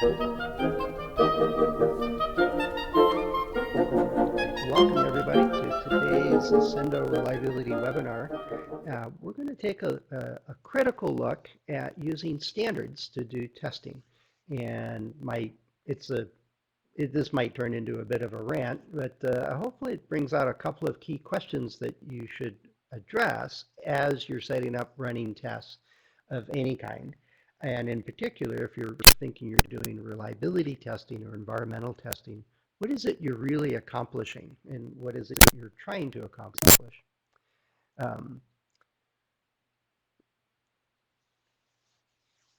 Welcome everybody to today's Sendo Reliability webinar. We're going to take a critical look at using standards to do testing. And this might turn into a bit of a rant, but hopefully it brings out a couple of key questions that you should address as you're setting up running tests of any kind. And in particular, if you're thinking you're doing reliability testing or environmental testing, what is it you're really accomplishing and what is it you're trying to accomplish? Um,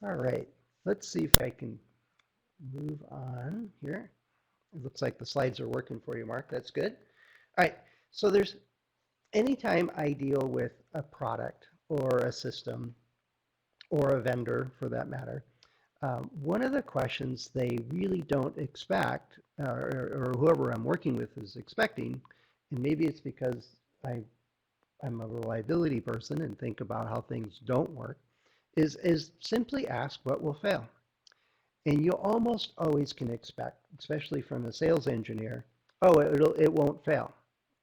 all right, let's see if I can move on here. It looks like the slides are working for you, Mark. That's good. All right, so there's anytime I deal with a product or a system or a vendor for that matter, one of the questions they really don't expect, or whoever I'm working with is expecting, and maybe it's because I'm a reliability person and think about how things don't work, is simply ask what will fail. And you almost always can expect, especially from a sales engineer, oh, it won't fail.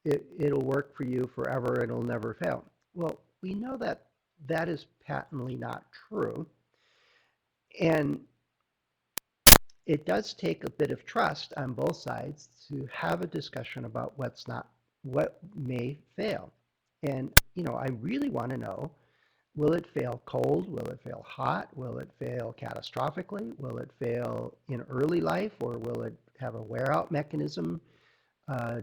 It'll work for you forever. It'll never fail. Well, we know that that is patently not true. And it does take a bit of trust on both sides to have a discussion about what may fail. And, I really want to know, will it fail cold? Will it fail hot? Will it fail catastrophically? Will it fail in early life, or will it have a wear out mechanism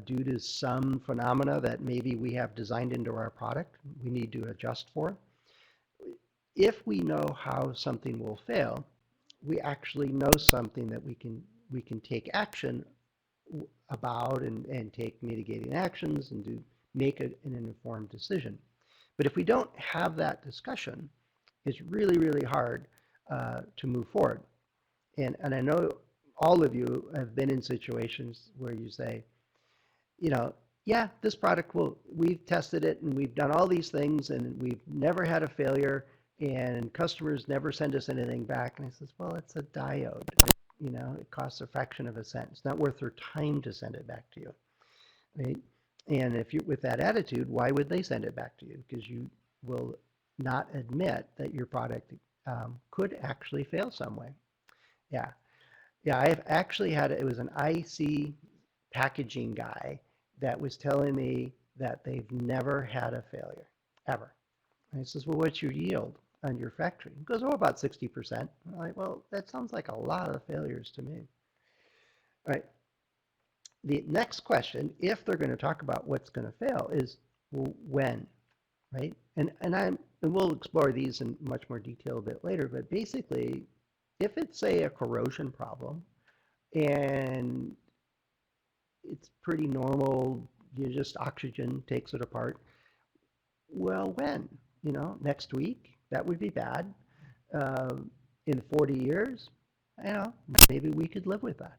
due to some phenomena that maybe we have designed into our product we need to adjust for? If we know how something will fail, we actually know something that we can take action about and take mitigating actions and make an informed decision. But if we don't have that discussion, it's really, really hard to move forward. And I know all of you have been in situations where you say, yeah, this product we've tested it and we've done all these things and we've never had a failure and customers never send us anything back. And I says, well, it's a diode. It costs a fraction of a cent. It's not worth their time to send it back to you, right? And if you with that attitude, why would they send it back to you? Because you will not admit that your product could actually fail some way. Yeah, yeah. I've actually it was an IC packaging guy that was telling me that they've never had a failure ever. And he says, well, what's your yield on your factory? He goes, oh, about 60%. I'm like, well, that sounds like a lot of failures to me. All right. The next question, if they're going to talk about what's going to fail, is, well, when, right? And we'll explore these in much more detail a bit later, but basically, if it's, say, a corrosion problem, and it's pretty normal, you just oxygen takes it apart, well, when? Next week? That would be bad. In 40 years? Maybe we could live with that.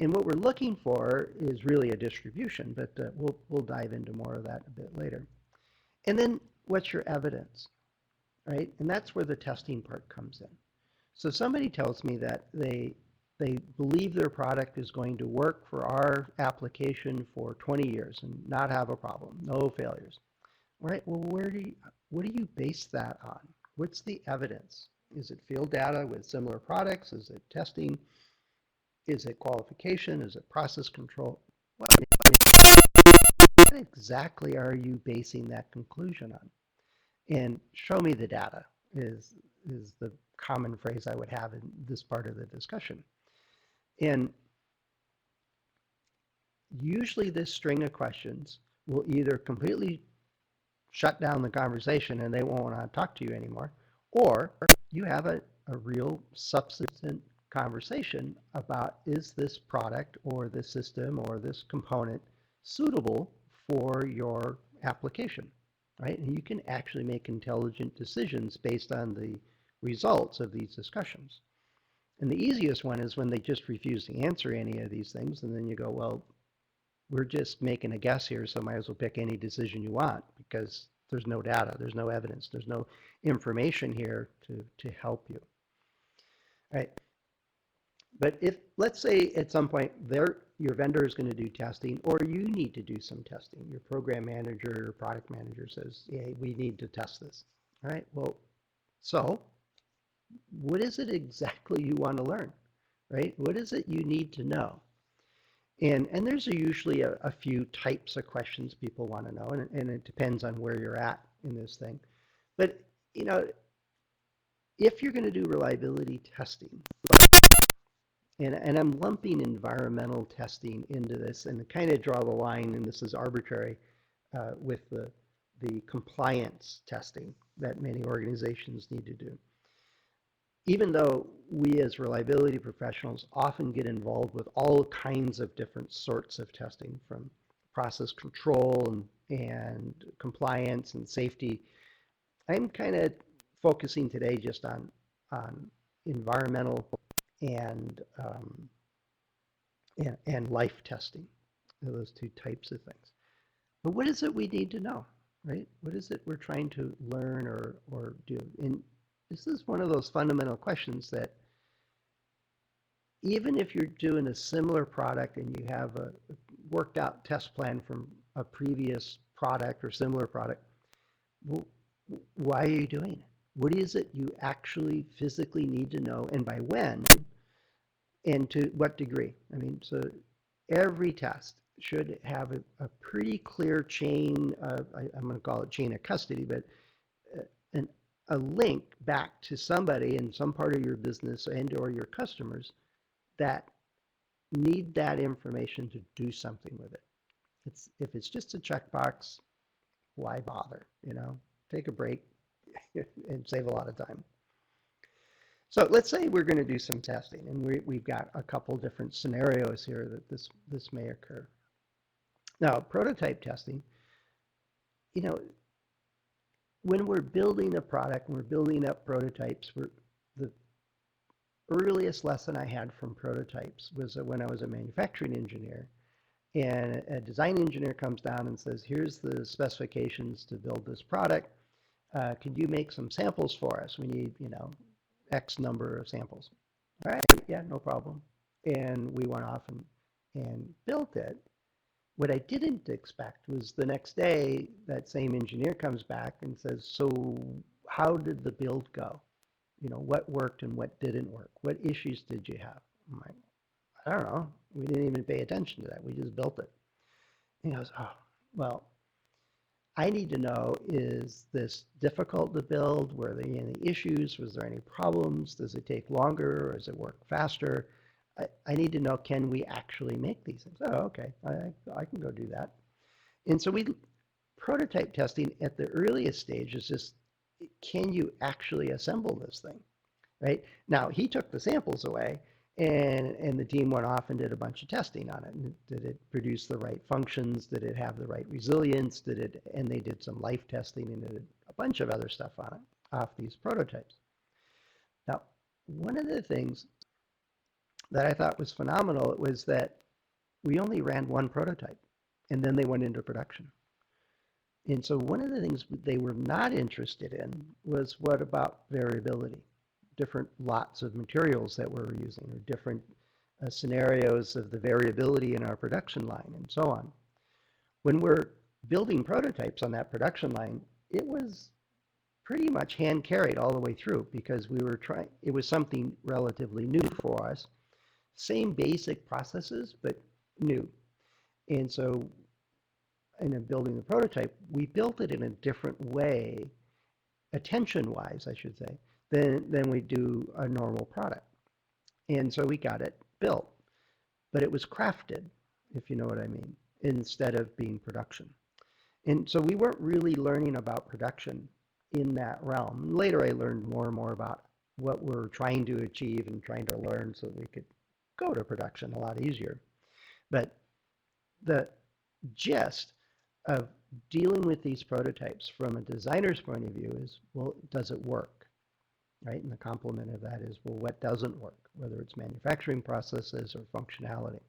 And what we're looking for is really a distribution, but we'll dive into more of that a bit later. And then what's your evidence, right? And that's where the testing part comes in. So somebody tells me that they believe their product is going to work for our application for 20 years and not have a problem, no failures. Right? Well, what do you base that on? What's the evidence? Is it field data with similar products? Is it testing? Is it qualification? Is it process control? What exactly are you basing that conclusion on? And show me the data is the common phrase I would have in this part of the discussion. And usually this string of questions will either completely shut down the conversation and they won't want to talk to you anymore, or you have a real substantive conversation about, is this product or this system or this component suitable for your application, right? And you can actually make intelligent decisions based on the results of these discussions. And the easiest one is when they just refuse to answer any of these things, and then you go, well, we're just making a guess here, so might as well pick any decision you want because there's no data, there's no evidence, there's no information here to help you. All right. But if, let's say at some point your vendor is going to do testing, or you need to do some testing, your program manager or product manager says, yeah, we need to test this. All right, well, so what is it exactly you want to learn, right? What is it you need to know? And there's usually a few types of questions people want to know, and it depends on where you're at in this thing. But, you know, if you're going to do reliability testing, and I'm lumping environmental testing into this and kind of draw the line, and this is arbitrary, with the compliance testing that many organizations need to do. Even though we as reliability professionals often get involved with all kinds of different sorts of testing, from process control and compliance and safety, I'm kind of focusing today just on environmental and and life testing, those two types of things. But what is it we need to know, right? What is it we're trying to learn or do? And this is one of those fundamental questions that even if you're doing a similar product and you have a worked out test plan from a previous product or similar product, well, why are you doing it? What is it you actually physically need to know, and by when, and to what degree? I mean, so every test should have a pretty clear chain of, I'm going to call it chain of custody, but an, a link back to somebody in some part of your business and or your customers that need that information to do something with it. If it's just a checkbox, why bother? You know, take a break and save a lot of time. So let's say we're going to do some testing, and we've got a couple different scenarios here that this may occur. Now, prototype testing, you know, when we're building a product, and we're building up prototypes, the earliest lesson I had from prototypes was when I was a manufacturing engineer, and a design engineer comes down and says, here's the specifications to build this product. Can you make some samples for us? We need, you know, X number of samples. All right, yeah, no problem. And we went off and built it. What I didn't expect was the next day that same engineer comes back and says, so how did the build go? You know, what worked and what didn't work? What issues did you have? I'm like, I don't know. We didn't even pay attention to that. We just built it. And he goes, oh, well, I need to know, is this difficult to build? Were there any issues? Was there any problems? Does it take longer, or does it work faster? I need to know, can we actually make these things? Oh, okay, I can go do that. And so prototype testing at the earliest stage is just, can you actually assemble this thing, right? Now, he took the samples away, and the team went off and did a bunch of testing on it. And did it produce the right functions? Did it have the right resilience? And they did some life testing and did a bunch of other stuff on it, off these prototypes. Now, one of the things that I thought was phenomenal was that we only ran one prototype, and then they went into production. And so one of the things they were not interested in was, what about variability? Different lots of materials that we're using, or different scenarios of the variability in our production line, and so on. When we're building prototypes on that production line, it was pretty much hand carried all the way through, because we were trying, it was something relatively new for us. Same basic processes, but new. And so in building the prototype, we built it in a different way, attention-wise, I should say, than we do a normal product. And so we got it built, but it was crafted, if you know what I mean, instead of being production. And so we weren't really learning about production in that realm. Later, I learned more and more about what we're trying to achieve and trying to learn so that we could go to production a lot easier. But the gist of dealing with these prototypes from a designer's point of view is, well, does it work? Right? And the complement of that is, well, what doesn't work, whether it's manufacturing processes or functionality.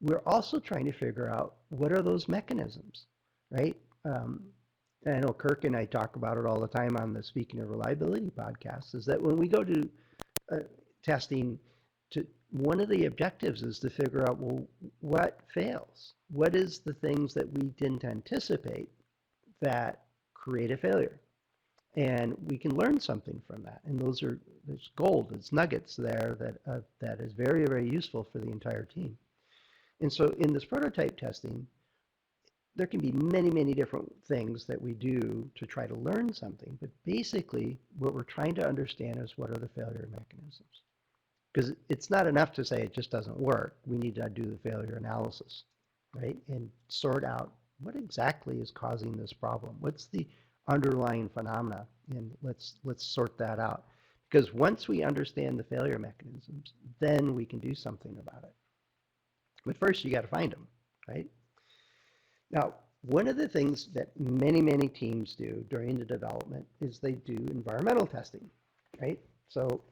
We're also trying to figure out, what are those mechanisms, right? And I know Kirk and I talk about it all the time on the Speaking of Reliability podcast, is that when we go to testing, one of the objectives is to figure out, well, what fails? What is the things that we didn't anticipate that create a failure? And we can learn something from that. And there's gold, it's nuggets there that is very, very useful for the entire team. And so in this prototype testing, there can be many, many different things that we do to try to learn something. But basically, what we're trying to understand is what are the failure mechanisms. Because it's not enough to say it just doesn't work. We need to do the failure analysis, right? And sort out what exactly is causing this problem. What's the underlying phenomena? And let's sort that out. Because once we understand the failure mechanisms, then we can do something about it. But first, you got to find them, right? Now, one of the things that many, many teams do during the development is they do environmental testing, right? So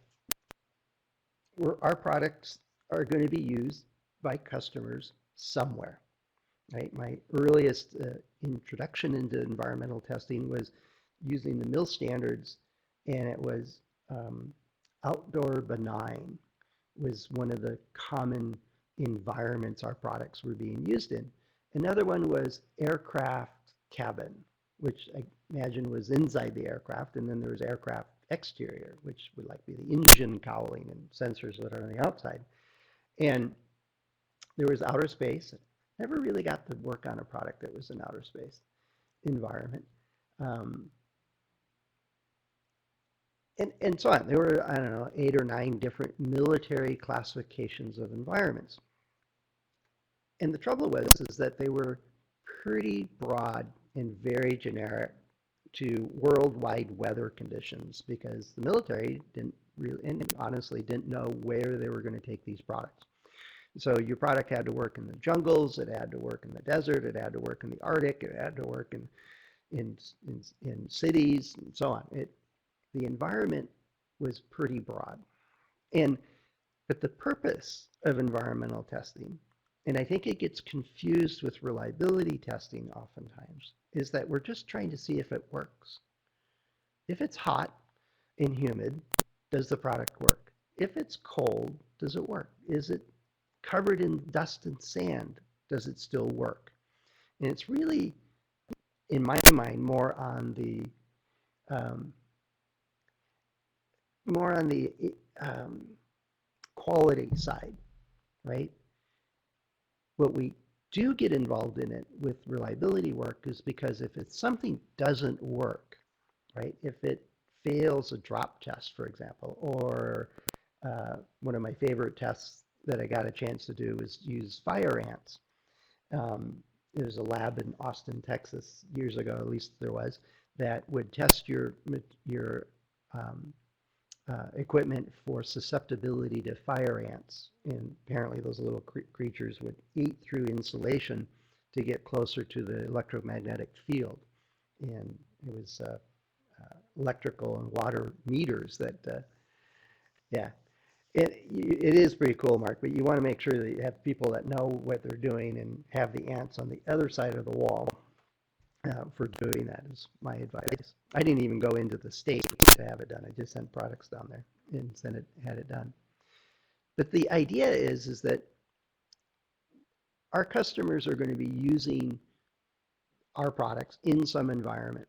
our products are going to be used by customers somewhere, right? My earliest introduction into environmental testing was using the mill standards, and it was outdoor benign was one of the common environments our products were being used in. Another one was aircraft cabin, which I imagine was inside the aircraft, and then there was aircraft exterior, which would like be the engine cowling and sensors that are on the outside. And there was outer space. Never really got to work on a product that was an outer space environment. And so on. There were, I don't know, 8 or 9 different military classifications of environments. And the trouble is that they were pretty broad and very generic to worldwide weather conditions, because the military didn't really, and honestly didn't know where they were going to take these products. So your product had to work in the jungles, it had to work in the desert, it had to work in the Arctic, it had to work in cities, and so on. The environment was pretty broad. But the purpose of environmental testing, and I think it gets confused with reliability testing oftentimes, is that we're just trying to see if it works. If it's hot and humid, does the product work? If it's cold, does it work? Is it covered in dust and sand? Does it still work? And it's really, in my mind, more on the quality side, right? What we do get involved in it with reliability work is because if something doesn't work, right? If it fails a drop test, for example, or one of my favorite tests that I got a chance to do was use fire ants. There's a lab in Austin, Texas, years ago, at least there was, that would test your equipment for susceptibility to fire ants. And apparently those little creatures would eat through insulation to get closer to the electromagnetic field. And it was electrical and water meters that, yeah. It is pretty cool, Mark, but you want to make sure that you have people that know what they're doing and have the ants on the other side of the wall for doing that, is my advice. I didn't even go into the state to have it done. I just sent products down there and had it done. But the idea is that our customers are going to be using our products in some environment.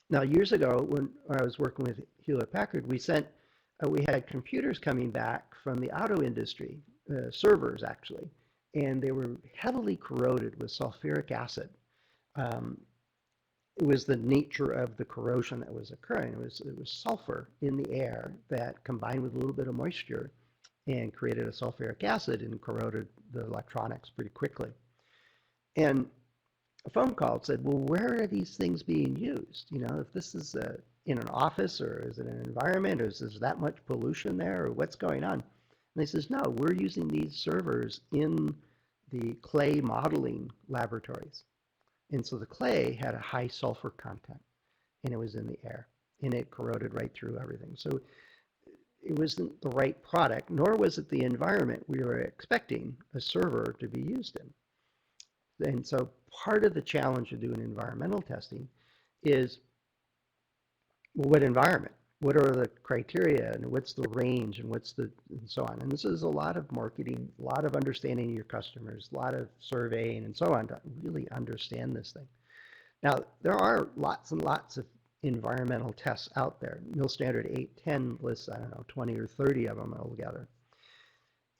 Now, years ago, when I was working with Hewlett-Packard, we had computers coming back from the auto industry, servers actually, and they were heavily corroded with sulfuric acid. It was the nature of the corrosion that was occurring. It was sulfur in the air that combined with a little bit of moisture and created a sulfuric acid and corroded the electronics pretty quickly. And a phone call said, well, where are these things being used? You know, if this is in an office, or is it an environment, or is there that much pollution there, or what's going on? And they says, no, we're using these servers in the clay modeling laboratories. And so the clay had a high sulfur content, and it was in the air, and it corroded right through everything. So it wasn't the right product, nor was it the environment we were expecting a server to be used in. And so part of the challenge of doing environmental testing is, well, what environment? what are the criteria and what's the range and and so on. And this is a lot of marketing, a lot of understanding your customers, a lot of surveying and so on to really understand this thing. Now, there are lots and lots of environmental tests out there. Mill Standard 810 lists, I don't know, 20 or 30 of them altogether.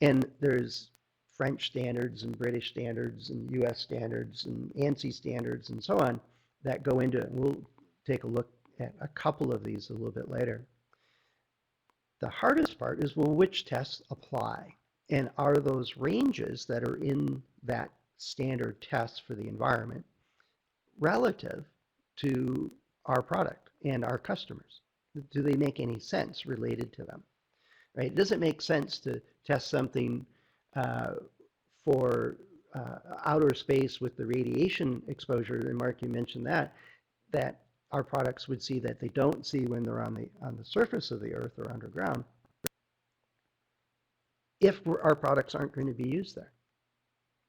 And there's French standards and British standards and US standards and ANSI standards and so on that go into it. We'll take a look at a couple of these a little bit later. The hardest part is, well, which tests apply? And are those ranges that are in that standard test for the environment relative to our product and our customers? Do they make any sense related to them? Right? It doesn't make sense to test something for outer space with the radiation exposure, and Mark, you mentioned that our products would see that they don't see when they're on the surface of the earth or underground, if our products aren't going to be used there.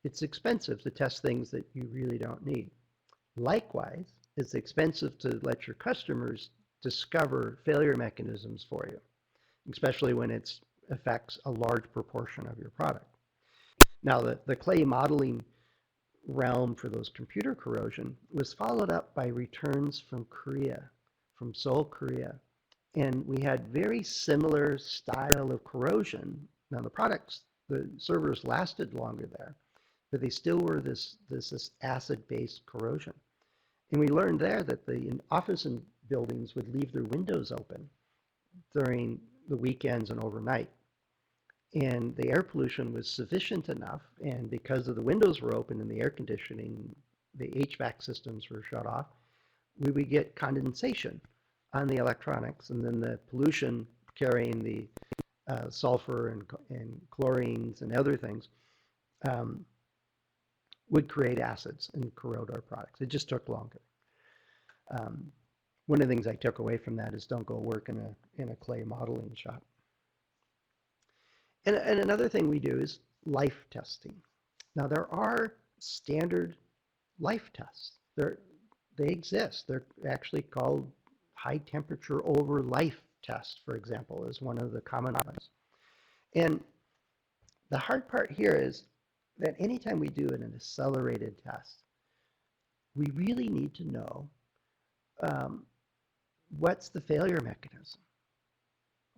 It's expensive to test things that you really don't need. Likewise, it's expensive to let your customers discover failure mechanisms for you, especially when it affects a large proportion of your product. Now, the clay modeling realm for those computer corrosion was followed up by returns from Korea, from Seoul, Korea. And we had very similar style of corrosion. Now, the servers lasted longer there, but they still were this acid-based corrosion. And we learned there that the office and buildings would leave their windows open during the weekends and overnight. And the air pollution was sufficient enough, and because of the windows were open and the air conditioning, the HVAC systems were shut off, we would get condensation on the electronics, and then the pollution carrying the sulfur and chlorines and other things would create acids and corrode our products. It just took longer. One of the things I took away from that is don't go work in a clay modeling shop. And another thing we do is life testing. Now, there are standard life tests. They exist. They're actually called high temperature over life test, for example, is one of the common ones. And the hard part here is that anytime we do an accelerated test, we really need to know what's the failure mechanism.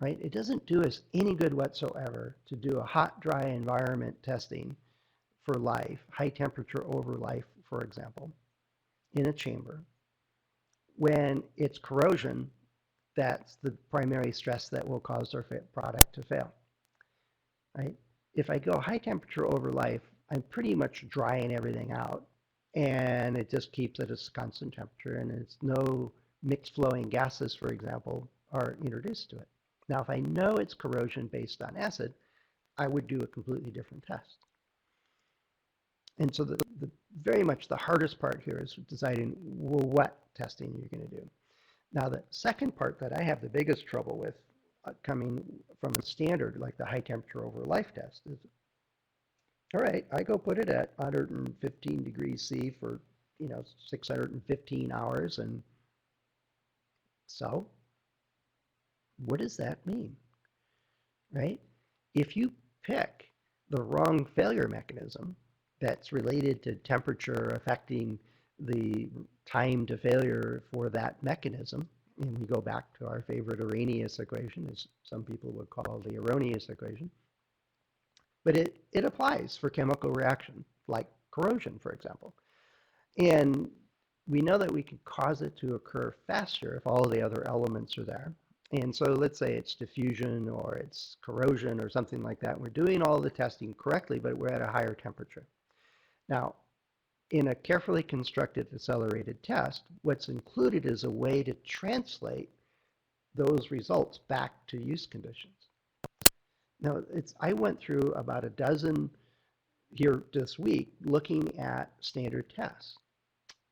Right? It doesn't do us any good whatsoever to do a hot, dry environment testing for life, high temperature over life, for example, in a chamber, when it's corrosion that's the primary stress that will cause our product to fail. Right? If I go high temperature over life, I'm pretty much drying everything out, and it just keeps at a constant temperature, and it's no mixed flowing gases, for example, are introduced to it. Now, if I know it's corrosion based on acid, I would do a completely different test. And so very much the hardest part here is deciding, well, what testing you're going to do. Now, the second part that I have the biggest trouble with coming from a standard like the high temperature over life test is, all right, I go put it at 115 degrees C for 615 hours, and so what does that mean, right? If you pick the wrong failure mechanism that's related to temperature affecting the time to failure for that mechanism, and we go back to our favorite Arrhenius equation, as some people would call the erroneous equation, but it applies for chemical reaction, like corrosion, for example. And we know that we can cause it to occur faster if all of the other elements are there. And so let's say it's diffusion or it's corrosion or something like that. We're doing all the testing correctly, but we're at a higher temperature. Now, in a carefully constructed accelerated test, what's included is a way to translate those results back to use conditions. Now, I went through about a dozen here this week looking at standard tests,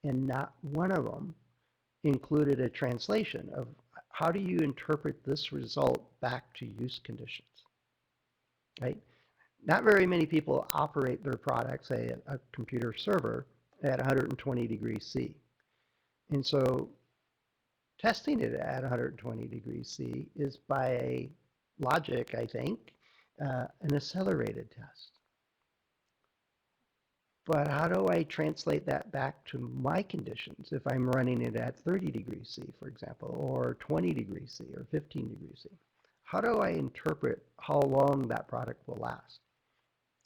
and not one of them included a translation of how do you interpret this result back to use conditions, right? Not very many people operate their products, say a computer server, at 120 degrees C. And so testing it at 120 degrees C is by logic, I think, an accelerated test. But how do I translate that back to my conditions if I'm running it at 30 degrees C, for example, or 20 degrees C, or 15 degrees C? How do I interpret how long that product will last?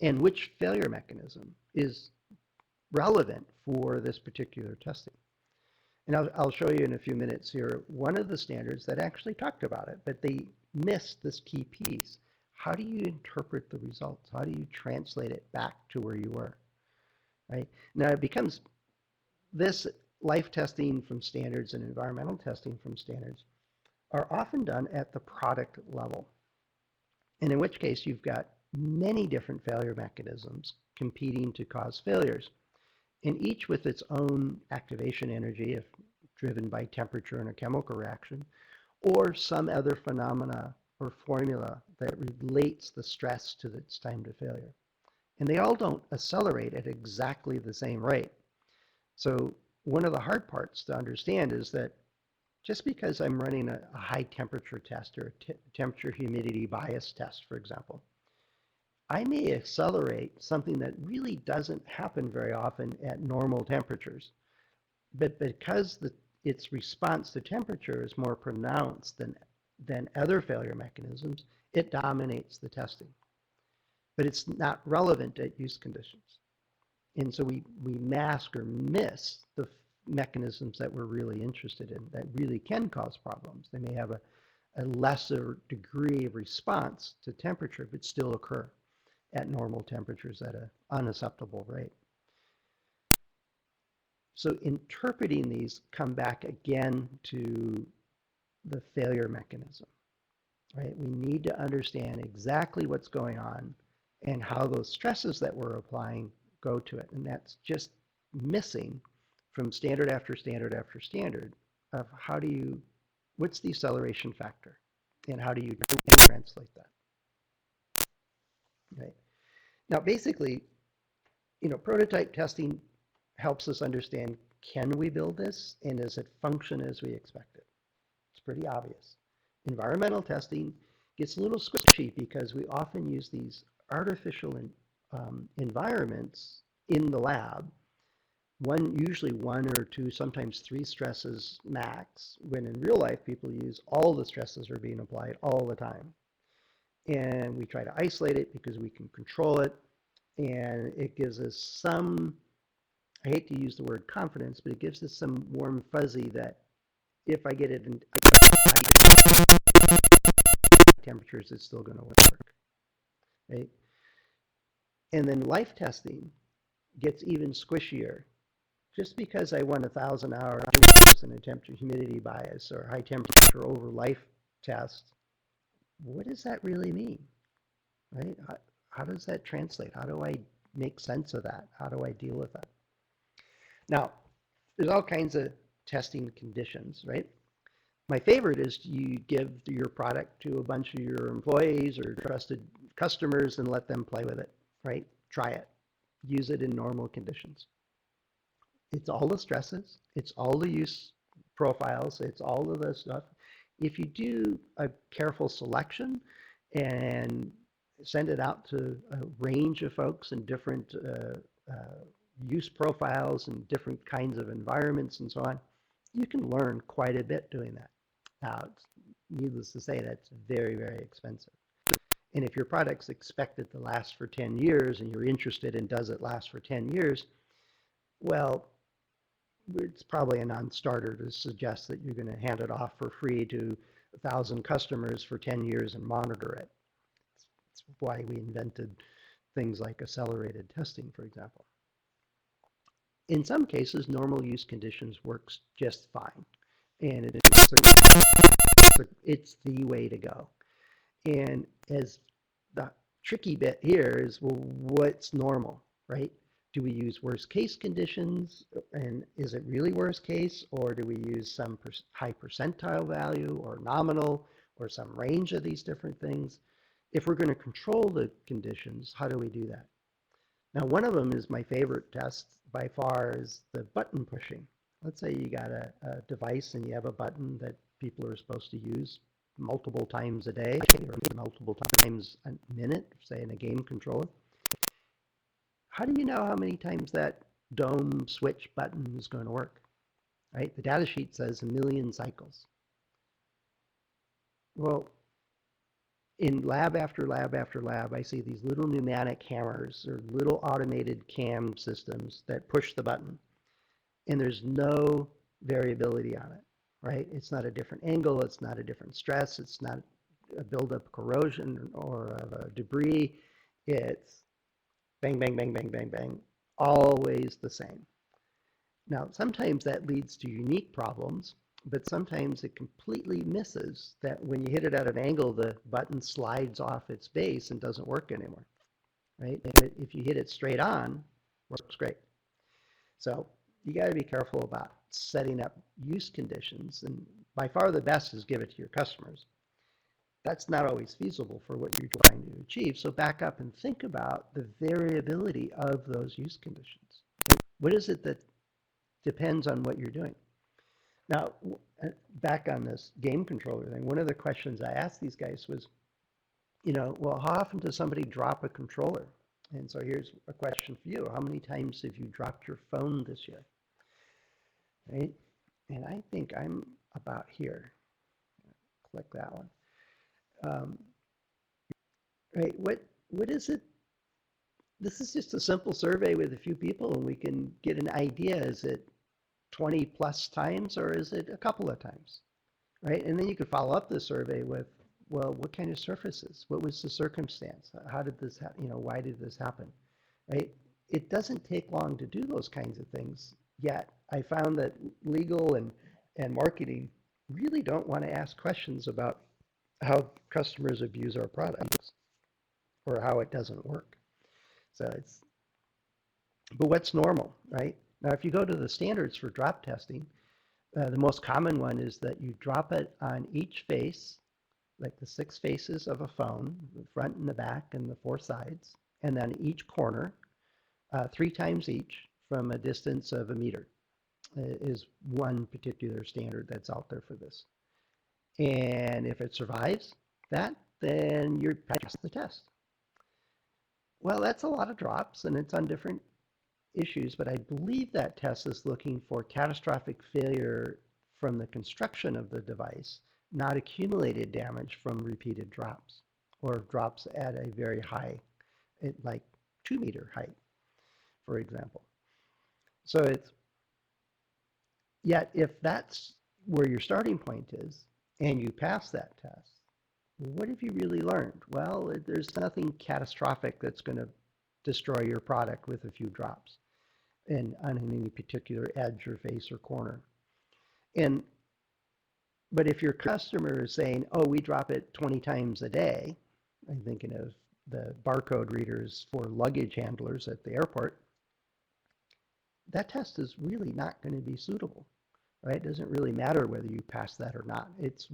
And which failure mechanism is relevant for this particular testing? And I'll show you in a few minutes here one of the standards that actually talked about it, but they missed this key piece. How do you interpret the results? How do you translate it back to where you were? Right? Now it becomes this life testing from standards and environmental testing from standards are often done at the product level. And in which case you've got many different failure mechanisms competing to cause failures, and each with its own activation energy if driven by temperature in a chemical reaction, or some other phenomena or formula that relates the stress to its time to failure. And they all don't accelerate at exactly the same rate. So one of the hard parts to understand is that just because I'm running a high temperature test or a temperature humidity bias test, for example, I may accelerate something that really doesn't happen very often at normal temperatures. But because its response to temperature is more pronounced than other failure mechanisms, it dominates the testing. But it's not relevant at use conditions. And so we mask or miss the mechanisms that we're really interested in that really can cause problems. They may have a lesser degree of response to temperature, but still occur at normal temperatures at an unacceptable rate. So interpreting these come back again to the failure mechanism, right? We need to understand exactly what's going on and how those stresses that we're applying go to it. And that's just missing from standard after standard after standard of what's the acceleration factor and how do you translate that, right? Now, basically, prototype testing helps us understand, can we build this and does it function as we expected? It's pretty obvious. Environmental testing gets a little squishy because we often use these artificial environments in the lab, usually one or two, sometimes three stresses max, when in real life people use all the stresses are being applied all the time. And we try to isolate it because we can control it, and it gives us some, I hate to use the word confidence, but it gives us some warm fuzzy that if I get it in temperatures, it's still going to work, right? And then life testing gets even squishier. Just because I want 1,000 hours in a temperature humidity bias or high temperature over life test, what does that really mean, right? How does that translate? How do I make sense of that? How do I deal with that? Now, there's all kinds of testing conditions, right? My favorite is you give your product to a bunch of your employees or trusted customers and let them play with it, right? Try it. Use it in normal conditions. It's all the stresses. It's all the use profiles. It's all of the stuff. If you do a careful selection and send it out to a range of folks in different use profiles and different kinds of environments and so on, you can learn quite a bit doing that. Now, it's needless to say, that's very, very expensive. And if your product's expected to last for 10 years and you're interested in does it last for 10 years, well, it's probably a non-starter to suggest that you're going to hand it off for free to 1,000 customers for 10 years and monitor it. That's why we invented things like accelerated testing, for example. In some cases, normal use conditions works just fine, and it's the way to go. And as the tricky bit here is, well, what's normal, right? Do we use worst case conditions, and is it really worst case, or do we use some high percentile value or nominal or some range of these different things? If we're going to control the conditions, how do we do that? Now, one of them is my favorite test by far is the button pushing. let's say you got a device and you have a button that people are supposed to use multiple times a day or multiple times a minute, say in a game controller. How do you know how many times that dome switch button is going to work, right? The data sheet says 1,000,000 cycles. Well, in lab after lab after lab, I see these little pneumatic hammers or little automated cam systems that push the button, and there's no variability on it, right? It's not a different angle, it's not a different stress, it's not a buildup of corrosion or of debris. It's bang, bang, bang, bang, bang, bang, always the same. Now, sometimes that leads to unique problems, but sometimes it completely misses that when you hit it at an angle, the button slides off its base and doesn't work anymore, right? But if you hit it straight on, it works great. So you got to be careful about setting up use conditions, and by far the best is give it to your customers. That's not always feasible for what you're trying to achieve, so back up and think about the variability of those use conditions. What is it that depends on what you're doing? Now, back on this game controller thing, one of the questions I asked these guys was, well, how often does somebody drop a controller? And so here's a question for you. How many times have you dropped your phone this year? Right? And I think I'm about here. Click that one. Right? What is it? This is just a simple survey with a few people, and we can get an idea. Is it 20 plus times, or is it a couple of times? Right? And then you could follow up the survey with, well, what kind of surfaces? What was the circumstance? How did this happen? Why did this happen? Right? It doesn't take long to do those kinds of things yet. I found that legal and marketing really don't want to ask questions about how customers abuse our products or how it doesn't work. So but what's normal, right? Now, if you go to the standards for drop testing, the most common one is that you drop it on each face, like the 6 faces of a phone, the front and the back and the 4 sides, and then each corner, 3 times each from a distance of 1 meter is one particular standard that's out there for this. And if it survives that, then you're past the test. Well, that's a lot of drops, and it's on different issues, but I believe that test is looking for catastrophic failure from the construction of the device, not accumulated damage from repeated drops or drops at a very high, like 2-meter height, for example. So yet if that's where your starting point is and you pass that test, what have you really learned? Well, there's nothing catastrophic that's going to destroy your product with a few drops and on any particular edge or face or corner. But if your customer is saying, oh, we drop it 20 times a day, I'm thinking of the barcode readers for luggage handlers at the airport, that test is really not going to be suitable, right? It doesn't really matter whether you pass that or not. It's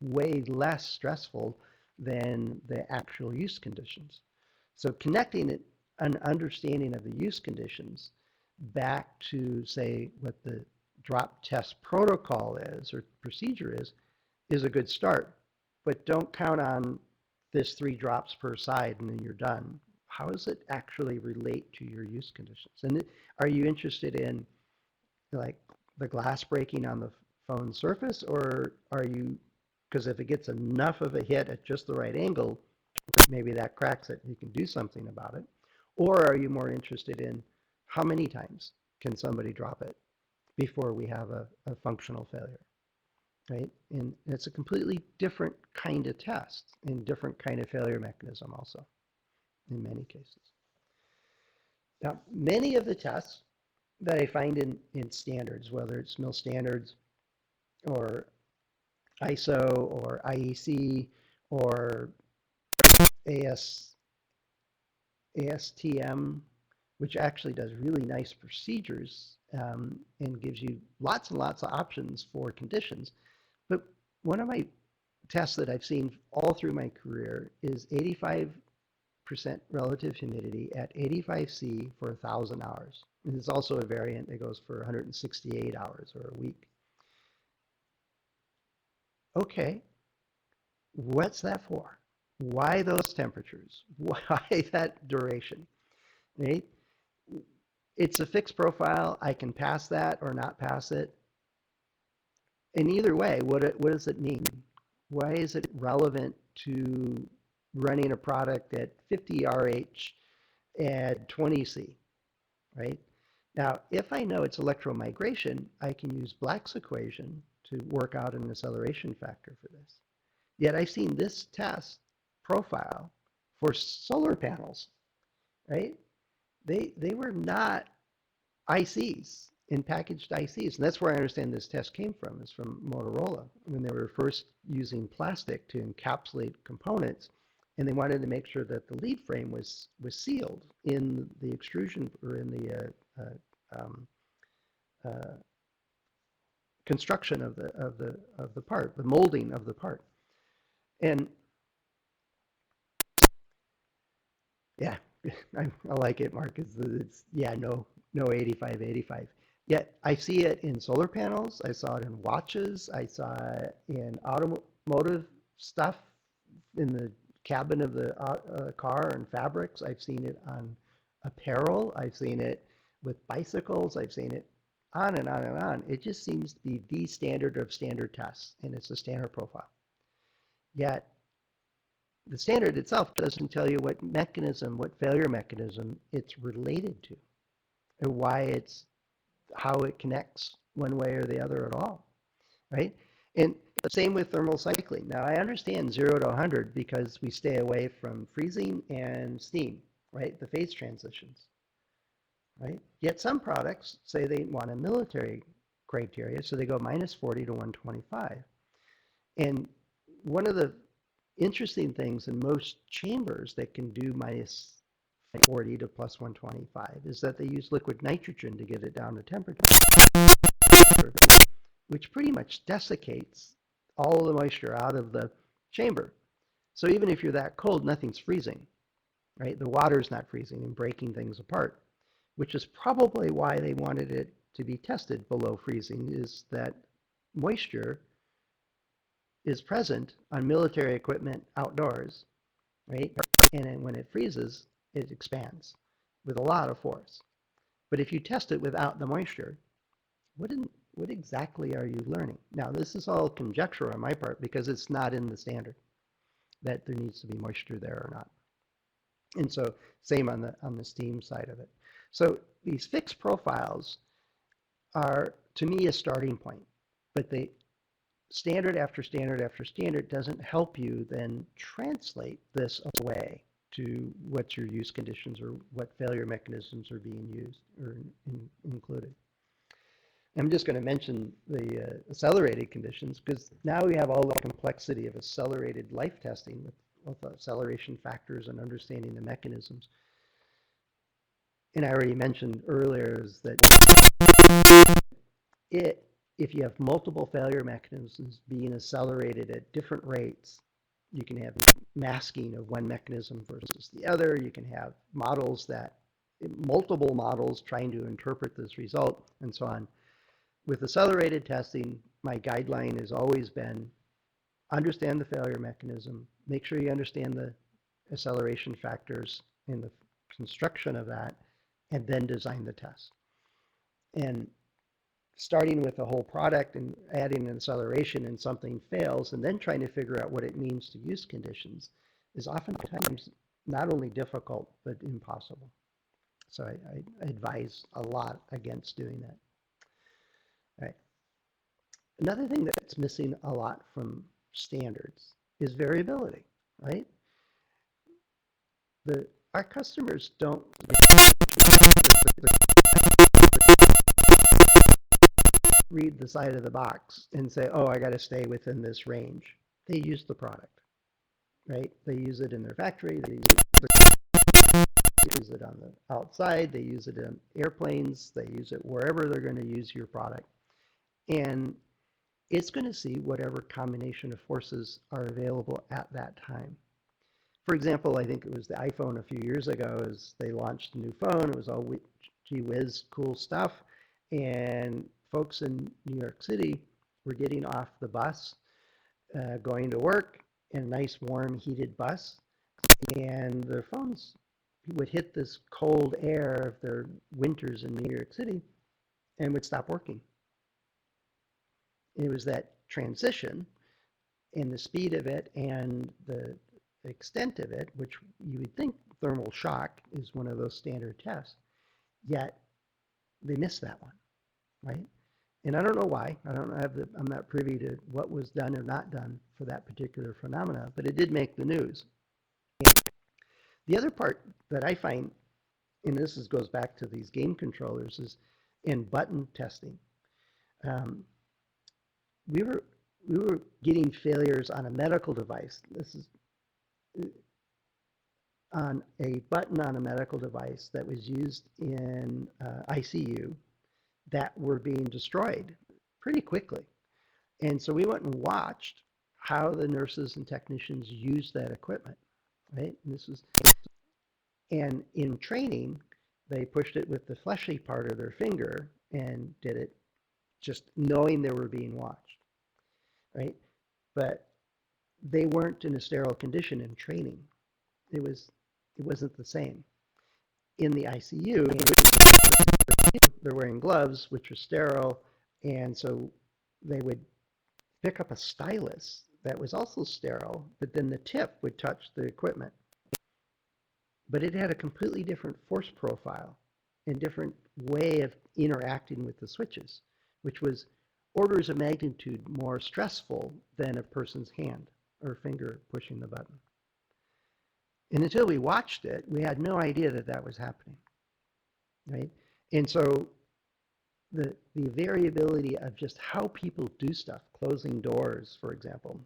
way less stressful than the actual use conditions. So connecting an understanding of the use conditions back to, say, what the drop test protocol is or procedure is a good start. But don't count on this 3 drops per side and then you're done. How does it actually relate to your use conditions? And are you interested in like the glass breaking on the phone surface, or are you, because if it gets enough of a hit at just the right angle, maybe that cracks it, you can do something about it. Or are you more interested in how many times can somebody drop it before we have a functional failure, right? And it's a completely different kind of test and different kind of failure mechanism also in many cases. Now, many of the tests that I find in standards, whether it's MIL standards or ISO or IEC or ASTM, which actually does really nice procedures and gives you lots and lots of options for conditions. But one of my tests that I've seen all through my career is 85 relative humidity at 85°C for 1,000 hours. And there's also a variant that goes for 168 hours or a week. Okay, what's that for? Why those temperatures? Why that duration? Right? It's a fixed profile. I can pass that or not pass it. And either way, what does it mean? Why is it relevant to running a product at 50 RH at 20°C, right? Now, if I know it's electromigration, I can use Black's equation to work out an acceleration factor for this. Yet I've seen this test profile for solar panels, right? They were not ICs in packaged ICs. And that's where I understand this test came from, is from Motorola, when they were first using plastic to encapsulate components. And they wanted to make sure that the lead frame was sealed in the extrusion or in the construction of the part, the molding of the part. And yeah, I like it, Mark. It's yeah, no 85. Yet I see it in solar panels. I saw it in watches. I saw it in automotive stuff in the cabin of the car and fabrics. I've seen it on apparel. I've seen it with bicycles. I've seen it on and on and on. It just seems to be the standard of standard tests, and it's a standard profile. Yet the standard itself doesn't tell you what mechanism, what failure mechanism it's related to, and why it's, how it connects one way or the other at all, right? And the same with thermal cycling. Now, I understand 0 to 100 because we stay away from freezing and steam, right? The phase transitions, right? Yet some products say they want a military criteria, so they go -40 to 125. And one of the interesting things in most chambers that can do -40 to +125 is that they use liquid nitrogen to get it down to temperature, which pretty much desiccates all the moisture out of the chamber. So even if you're that cold, nothing's freezing, right? The water's not freezing and breaking things apart, which is probably why they wanted it to be tested below freezing, is that moisture is present on military equipment outdoors, right? And then when it freezes, it expands with a lot of force. But if you test it without the moisture, what exactly are you learning? Now, this is all conjecture on my part because it's not in the standard that there needs to be moisture there or not. And so same on the steam side of it. So these fixed profiles are, to me, a starting point, but they standard after standard after standard doesn't help you then translate this away to what your use conditions or what failure mechanisms are being used or included. I'm just going to mention the accelerated conditions because now we have all the complexity of accelerated life testing with acceleration factors and understanding the mechanisms. And I already mentioned earlier is that if you have multiple failure mechanisms being accelerated at different rates, you can have masking of one mechanism versus the other. You can have models that, multiple models trying to interpret this result and so on. With accelerated testing, my guideline has always been understand the failure mechanism, make sure you understand the acceleration factors in the construction of that, and then design the test. And starting with the whole product and adding an acceleration and something fails and then trying to figure out what it means to use conditions is oftentimes not only difficult, but impossible. So I advise a lot against doing that. All right. Another thing that's missing a lot from standards is variability, right? Our customers don't read the side of the box and say, oh, I got to stay within this range. They use the product, right? They use it in their factory. They use it on the outside. They use it in airplanes. They use it wherever they're going to use your product. And it's going to see whatever combination of forces are available at that time. For example, I think it was the iPhone a few years ago as they launched a new phone. It was all gee whiz cool stuff. And folks in New York City were getting off the bus, going to work in a nice, warm, heated bus. And their phones would hit this cold air of their winters in New York City and would stop working. It was that transition in the speed of it and the extent of it, which you would think thermal shock is one of those standard tests, yet they missed that one, right? And I don't know why. I'm not privy to what was done or not done for that particular phenomena, but it did make the news. The other part that I find, and goes back to these game controllers, is in button testing. We were getting failures on a medical device. This is on a button on a medical device that was used in ICU that were being destroyed pretty quickly. And so we went and watched how the nurses and technicians used that equipment, right? And in training, they pushed it with the fleshy part of their finger and did it just knowing they were being watched, right? But they weren't in a sterile condition in training. It wasn't the same. In the ICU, they're wearing gloves, which are sterile, and so they would pick up a stylus that was also sterile, but then the tip would touch the equipment. But it had a completely different force profile and different way of interacting with the switches, which was orders of magnitude more stressful than a person's hand or finger pushing the button. And until we watched it, we had no idea that that was happening, right? And so the variability of just how people do stuff, closing doors, for example,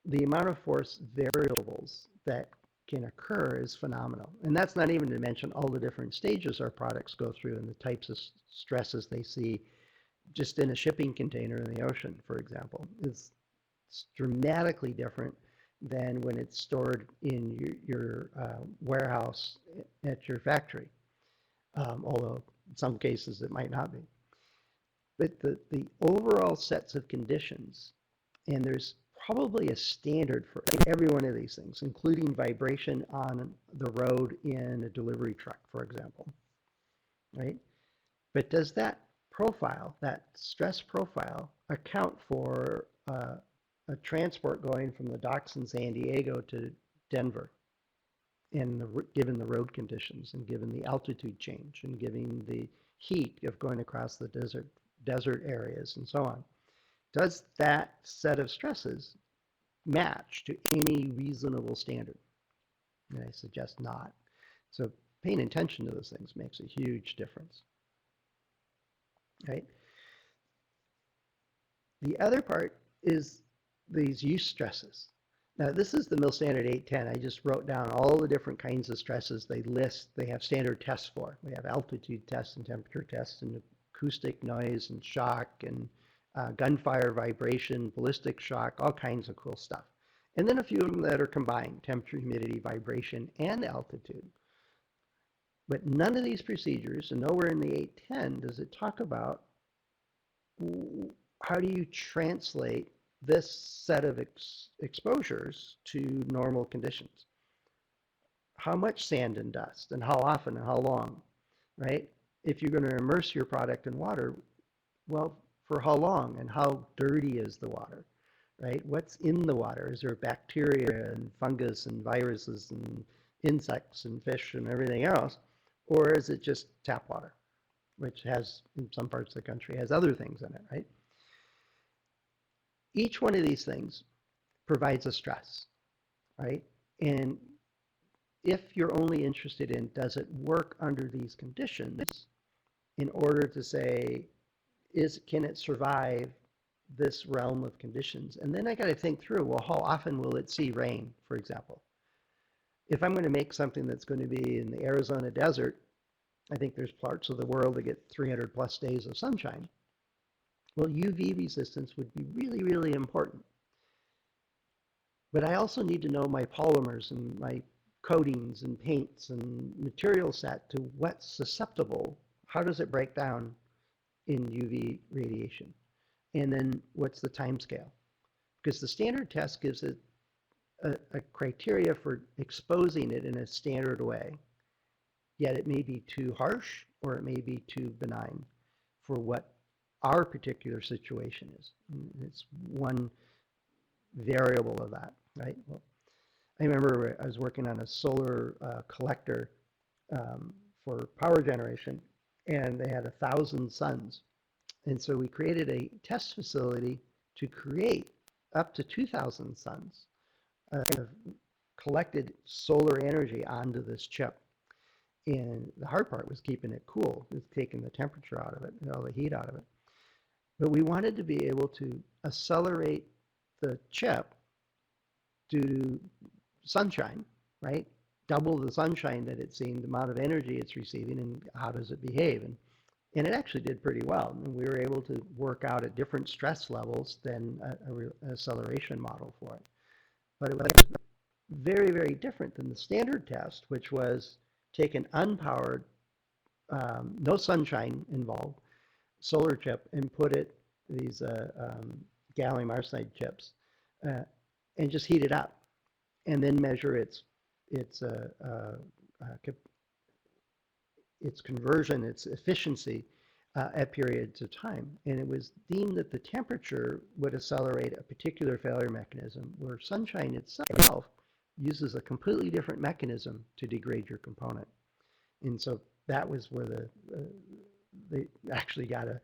the amount of force variables that can occur is phenomenal. And that's not even to mention all the different stages our products go through and the types of stresses they see just in a shipping container in the ocean, for example. It's dramatically different than when it's stored in your warehouse at your factory, although in some cases it might not be. But the overall sets of conditions, and there's probably a standard for every one of these things, including vibration on the road in a delivery truck, for example, right? But does that profile, that stress profile, account for a transport going from the docks in San Diego to Denver, and given the road conditions and given the altitude change and given the heat of going across the desert areas and so on? Does that set of stresses match to any reasonable standard? And I suggest not. So paying attention to those things makes a huge difference, right? The other part is these use stresses. Now, this is the Mill Standard 810. I just wrote down all the different kinds of stresses they list. They have standard tests for. We have altitude tests and temperature tests and acoustic noise and shock and gunfire vibration, ballistic shock, all kinds of cool stuff. And then a few of them that are combined, temperature, humidity, vibration, and altitude. But none of these procedures, and nowhere in the 810 does it talk about how do you translate this set of exposures to normal conditions. How much sand and dust, and how often, and how long, right? If you're going to immerse your product in water, well, for how long, and how dirty is the water, right? What's in the water? Is there bacteria and fungus and viruses and insects and fish and everything else? Or is it just tap water, which has, in some parts of the country, has other things in it, right? Each one of these things provides a stress, right? And if you're only interested in does it work under these conditions, in order to say, can it survive this realm of conditions? And then I got to think through, well, how often will it see rain, for example? If I'm going to make something that's going to be in the Arizona desert, I think there's parts of the world that get 300 plus days of sunshine. Well, UV resistance would be really, really important. But I also need to know my polymers and my coatings and paints and material set to what's susceptible. How does it break down in UV radiation? And then what's the time scale? Because the standard test gives it a criteria for exposing it in a standard way, yet it may be too harsh or it may be too benign for what our particular situation is. And it's one variable of that, right? Well, I remember I was working on a solar collector for power generation, and they had 1,000 suns. And so we created a test facility to create up to 2,000 suns of collected solar energy onto this chip. And the hard part was keeping it cool, was taking the temperature out of it and all the heat out of it. But we wanted to be able to accelerate the chip due to sunshine, right? Double the sunshine that it's seeing, the amount of energy it's receiving, and how does it behave? And it actually did pretty well. And we were able to work out at different stress levels than an acceleration model for it. But it was very, very different than the standard test, which was take an unpowered, no sunshine involved, solar chip and put it, these gallium arsenide chips, and just heat it up, and then measure its conversion, its efficiency at periods of time. And it was deemed that the temperature would accelerate a particular failure mechanism, where sunshine itself uses a completely different mechanism to degrade your component. And so that was where they actually got a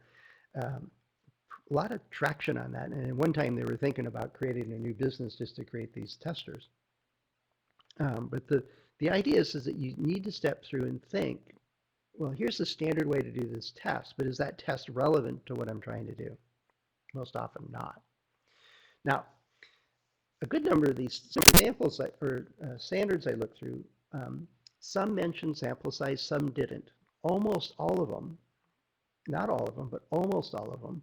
lot of traction on that. And at one time they were thinking about creating a new business just to create these testers. But the idea is that you need to step through and think, well, here's the standard way to do this test, but is that test relevant to what I'm trying to do? Most often not. Now, a good number of these samples or standards I looked through, some mentioned sample size, some didn't. Almost all of them, not all of them, but almost all of them,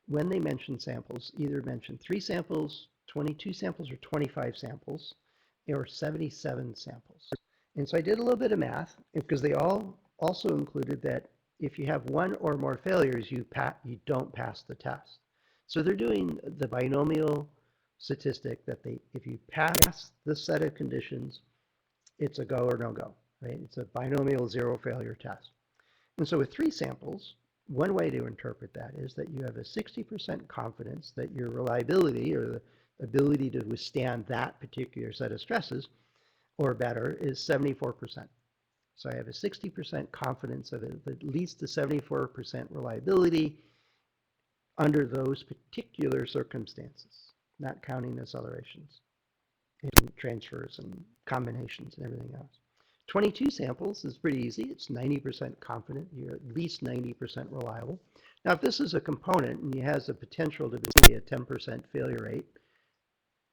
when they mention samples, either mention 3 samples, 22 samples, or 25 samples, or 77 samples. And so I did a little bit of math, because they all also included that if you have 1 or more failures, you don't pass the test. So they're doing the binomial statistic that if you pass this set of conditions, it's a go or no go, right? It's a binomial 0 failure test. And so with 3 samples, one way to interpret that is that you have a 60% confidence that your reliability, or the ability to withstand that particular set of stresses or better, is 74%. So I have a 60% confidence of at least a 74% reliability under those particular circumstances, not counting accelerations and transfers and combinations and everything else. 22 samples is pretty easy. It's 90% confident. You're at least 90% reliable. Now, if this is a component and it has a potential to be a 10% failure rate,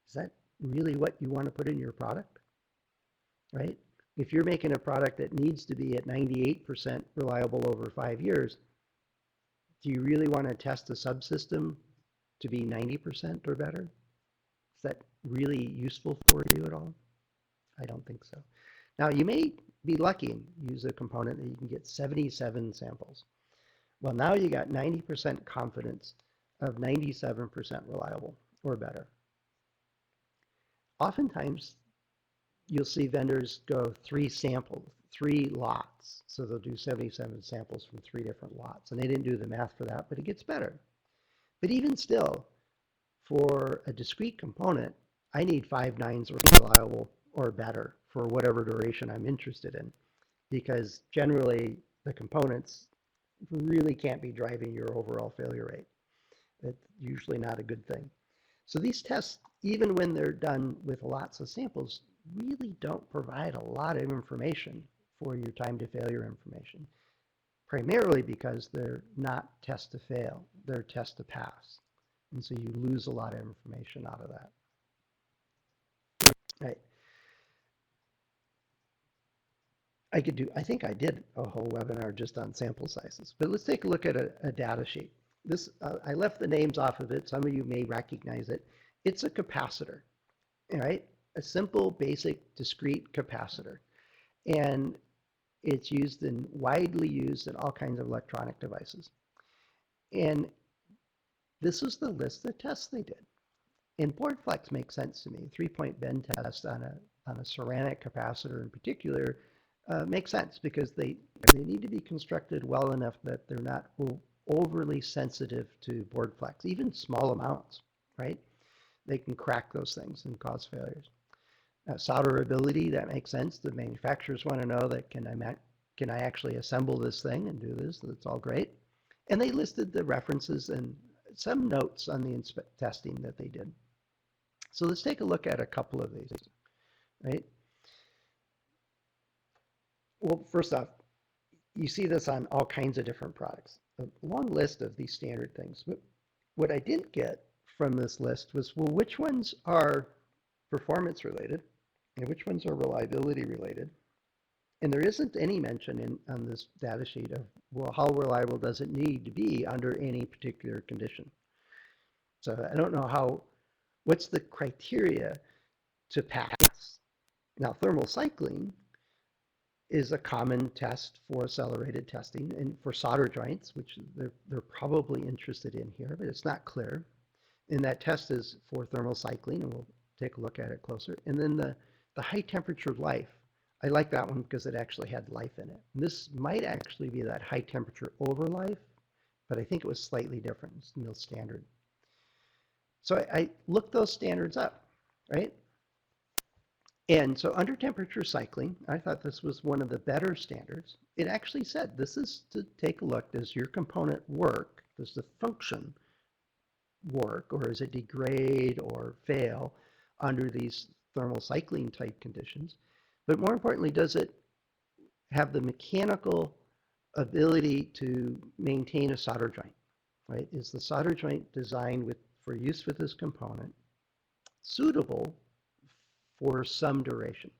is that really what you want to put in your product, right? If you're making a product that needs to be at 98% reliable over 5 years, do you really want to test a subsystem to be 90% or better? Is that really useful for you at all? I don't think so. Now, you may be lucky and use a component that you can get 77 samples. Well, now you got 90% confidence of 97% reliable or better. Oftentimes, you'll see vendors go 3 samples, 3 lots. So they'll do 77 samples from 3 different lots. And they didn't do the math for that, but it gets better. But even still, for a discrete component, I need 5 nines reliable or better for whatever duration I'm interested in, because generally the components really can't be driving your overall failure rate. It's usually not a good thing. So these tests, even when they're done with lots of samples, really don't provide a lot of information for your time to failure information, primarily because they're not test to fail, they're test to pass. And so you lose a lot of information out of that. Right. I think I did a whole webinar just on sample sizes, but let's take a look at a data sheet. This, I left the names off of it. Some of you may recognize it. It's a capacitor. right? A simple, basic, discrete capacitor. And it's widely used in all kinds of electronic devices. And this was the list of tests they did. And board flex makes sense to me. 3-point bend test on a ceramic capacitor in particular makes sense because they need to be constructed well enough that they're not overly sensitive to board flex, even small amounts, right? They can crack those things and cause failures. Solderability, that makes sense. The manufacturers want to know that can I actually assemble this thing and do this? That's all great. And they listed the references and some notes on the testing that they did. So let's take a look at a couple of these, right? Well, first off, you see this on all kinds of different products. A long list of these standard things. But what I didn't get from this list was, well, which ones are performance related and which ones are reliability related? And there isn't any mention on this data sheet of, well, how reliable does it need to be under any particular condition? So I don't know what's the criteria to pass? Now, thermal cycling is a common test for accelerated testing and for solder joints, which they're probably interested in here, but it's not clear. And that test is for thermal cycling, and we'll take a look at it closer. And then the high temperature life. I like that one because it actually had life in it. And this might actually be that high temperature over life, but I think it was slightly different. It's mill standard. So I looked those standards up, right? And so under temperature cycling, I thought this was one of the better standards. It actually said this is to take a look, does your component work? Does the function work, or does it degrade or fail under these thermal cycling type conditions? But more importantly, does it have the mechanical ability to maintain a solder joint, right? Is the solder joint designed for use with this component suitable for some duration?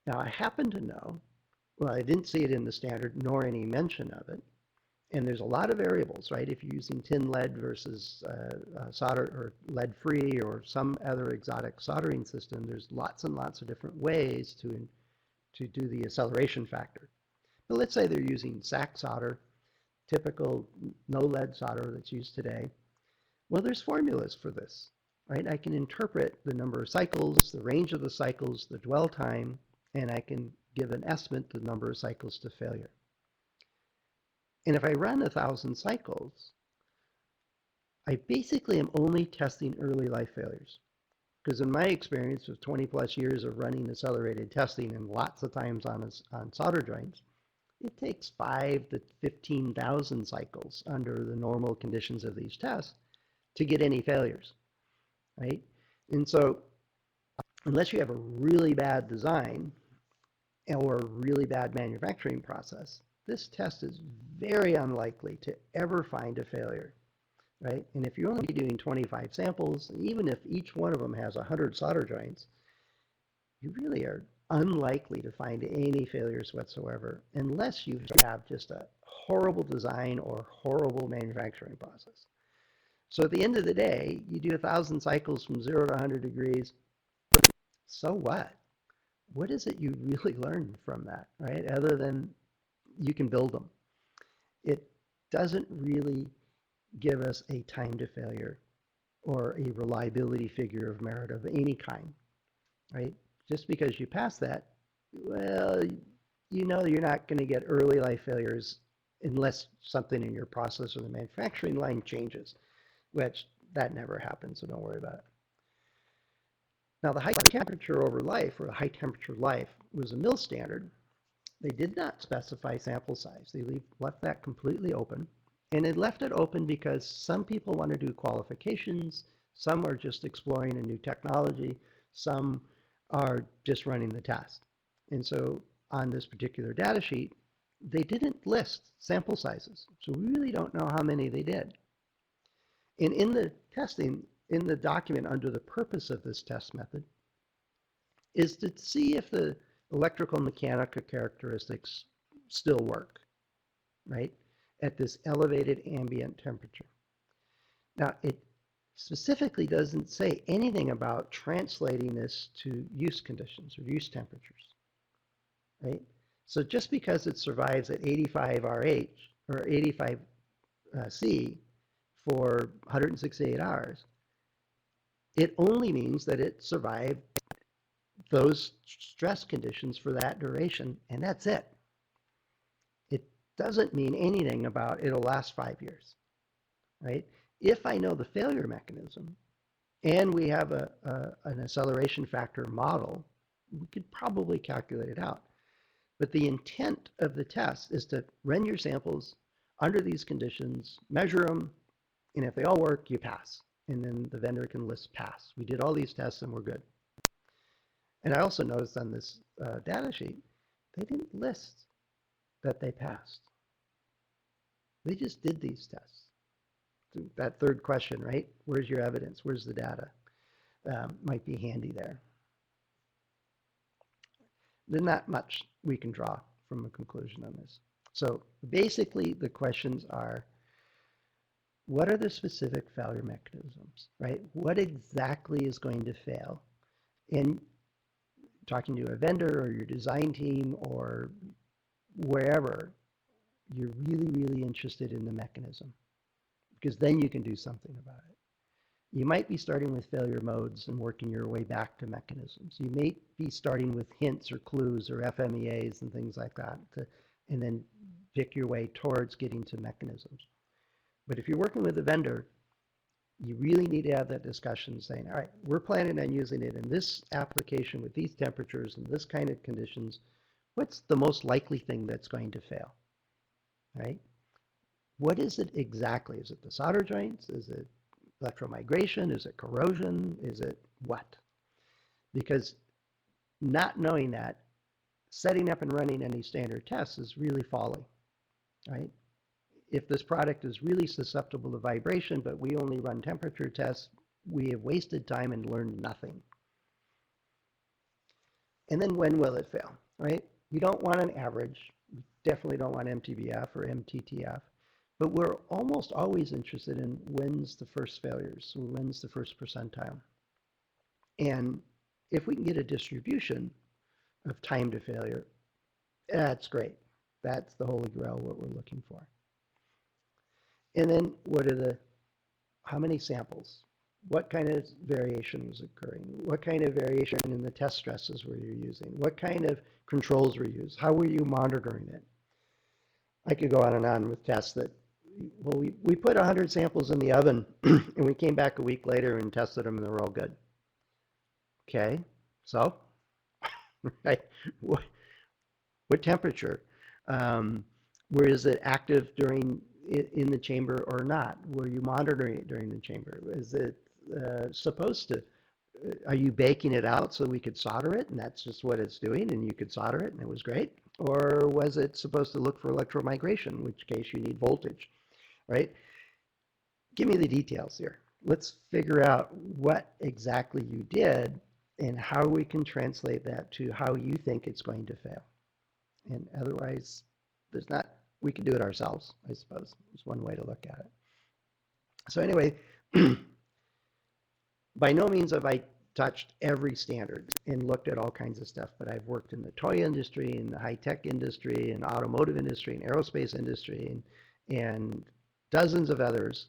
Now, I happen to know, well, I didn't see it in the standard nor any mention of it, and there's a lot of variables, right? If you're using tin lead versus solder or lead free or some other exotic soldering system, there's lots and lots of different ways to do the acceleration factor. But let's say they're using SAC solder, typical no lead solder that's used today. Well, there's formulas for this, right? I can interpret the number of cycles, the range of the cycles, the dwell time, and I can give an estimate the number of cycles to failure. And if I run 1,000 cycles, I basically am only testing early life failures. Because in my experience of 20 plus years of running accelerated testing and lots of times on solder joints, it takes 5,000 to 15,000 cycles under the normal conditions of these tests to get any failures, right? And so unless you have a really bad design or a really bad manufacturing process, this test is very unlikely to ever find a failure, right? And if you're only doing 25 samples, even if each one of them has 100 solder joints, you really are unlikely to find any failures whatsoever unless you have just a horrible design or horrible manufacturing process. So at the end of the day, you do 1,000 cycles from 0 to 100 degrees. So what? What is it you really learn from that, right? Other than you can build them. It doesn't really give us a time to failure or a reliability figure of merit of any kind, right? Just because you pass that, well, you know you're not going to get early life failures unless something in your process or the manufacturing line changes, which that never happens, so don't worry about it. Now, the high temperature over life, or the high temperature life, was a mill standard. They did not specify sample size. They left that completely open. And they left it open because some people want to do qualifications, some are just exploring a new technology, some are just running the test. And so on this particular data sheet, they didn't list sample sizes. So we really don't know how many they did. And in the testing, in the document under the purpose of this test method, is to see if the electrical and mechanical characteristics still work, right, at this elevated ambient temperature. Now, it specifically doesn't say anything about translating this to use conditions or use temperatures, right? So just because it survives at 85 RH or 85 C for 168 hours, it only means that it survived those stress conditions for that duration, and that's it. It doesn't mean anything about it'll last 5 years, right? If I know the failure mechanism and we have an acceleration factor model, we could probably calculate it out. But the intent of the test is to run your samples under these conditions, measure them, and if they all work, you pass. And then the vendor can list pass. We did all these tests and we're good. And I also noticed on this data sheet, they didn't list that they passed. They just did these tests. That third question, right? Where's your evidence? Where's the data? Might be handy there. There's not much we can draw from a conclusion on this. So basically the questions are, what are the specific failure mechanisms, right? What exactly is going to fail? And talking to a vendor or your design team or wherever, you're really, really interested in the mechanism because then you can do something about it. You might be starting with failure modes and working your way back to mechanisms. You may be starting with hints or clues or FMEAs and things like that, and then pick your way towards getting to mechanisms. But if you're working with a vendor, you really need to have that discussion saying, all right, we're planning on using it in this application with these temperatures and this kind of conditions. What's the most likely thing that's going to fail, right? What is it exactly? Is it the solder joints? Is it electromigration? Is it corrosion? Is it what? Because not knowing that, setting up and running any standard tests is really folly, right? If this product is really susceptible to vibration, but we only run temperature tests, we have wasted time and learned nothing. And then when will it fail, right? You don't want an average. You definitely don't want MTBF or MTTF. But we're almost always interested in when's the first failures, or when's the first percentile. And if we can get a distribution of time to failure, that's great. That's the holy grail, what we're looking for. And then how many samples? What kind of variation was occurring? What kind of variation in the test stresses were you using? What kind of controls were used? How were you monitoring it? I could go on and on with tests that, well, we put 100 samples in the oven and we came back a week later and tested them and they were all good. Okay, so, right, what temperature? Where is it active during in the chamber or not? Were you monitoring it during the chamber? Is it supposed to? Are you baking it out so we could solder it and that's just what it's doing and you could solder it and it was great? Or was it supposed to look for electromigration, in which case you need voltage, right? Give me the details here. Let's figure out what exactly you did and how we can translate that to how you think it's going to fail. And otherwise, we can do it ourselves, I suppose. It's one way to look at it. So anyway, by no means have I touched every standard and looked at all kinds of stuff, but I've worked in the toy industry, in the high-tech industry, in automotive industry, in aerospace industry, and dozens of others.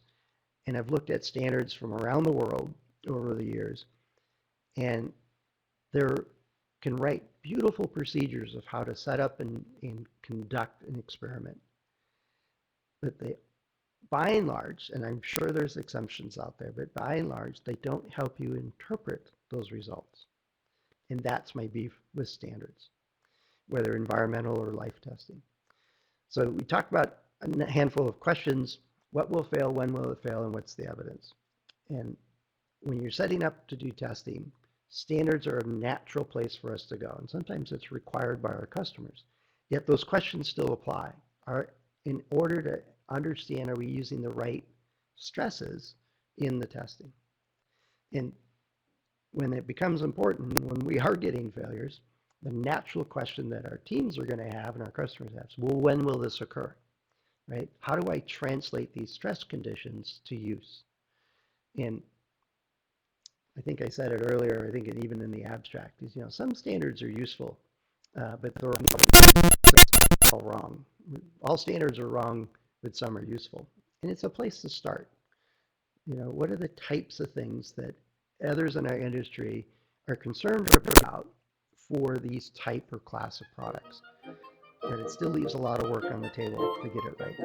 And I've looked at standards from around the world over the years. And there can write beautiful procedures of how to set up and conduct an experiment. But they, by and large, and I'm sure there's exceptions out there, but by and large, they don't help you interpret those results. And that's my beef with standards, whether environmental or life testing. So we talked about a handful of questions. What will fail, when will it fail, and what's the evidence? And when you're setting up to do testing, standards are a natural place for us to go. And sometimes it's required by our customers. Yet those questions still apply. In order to understand, are we using the right stresses in the testing? And when it becomes important, when we are getting failures, the natural question that our teams are going to have and our customers have is, well, when will this occur? Right? How do I translate these stress conditions to use? And I think I said it earlier, I think even in the abstract, is, some standards are useful, but they're all wrong. All standards are wrong, but some are useful. And it's a place to start. What are the types of things that others in our industry are concerned about for these type or class of products? But it still leaves a lot of work on the table to get it right.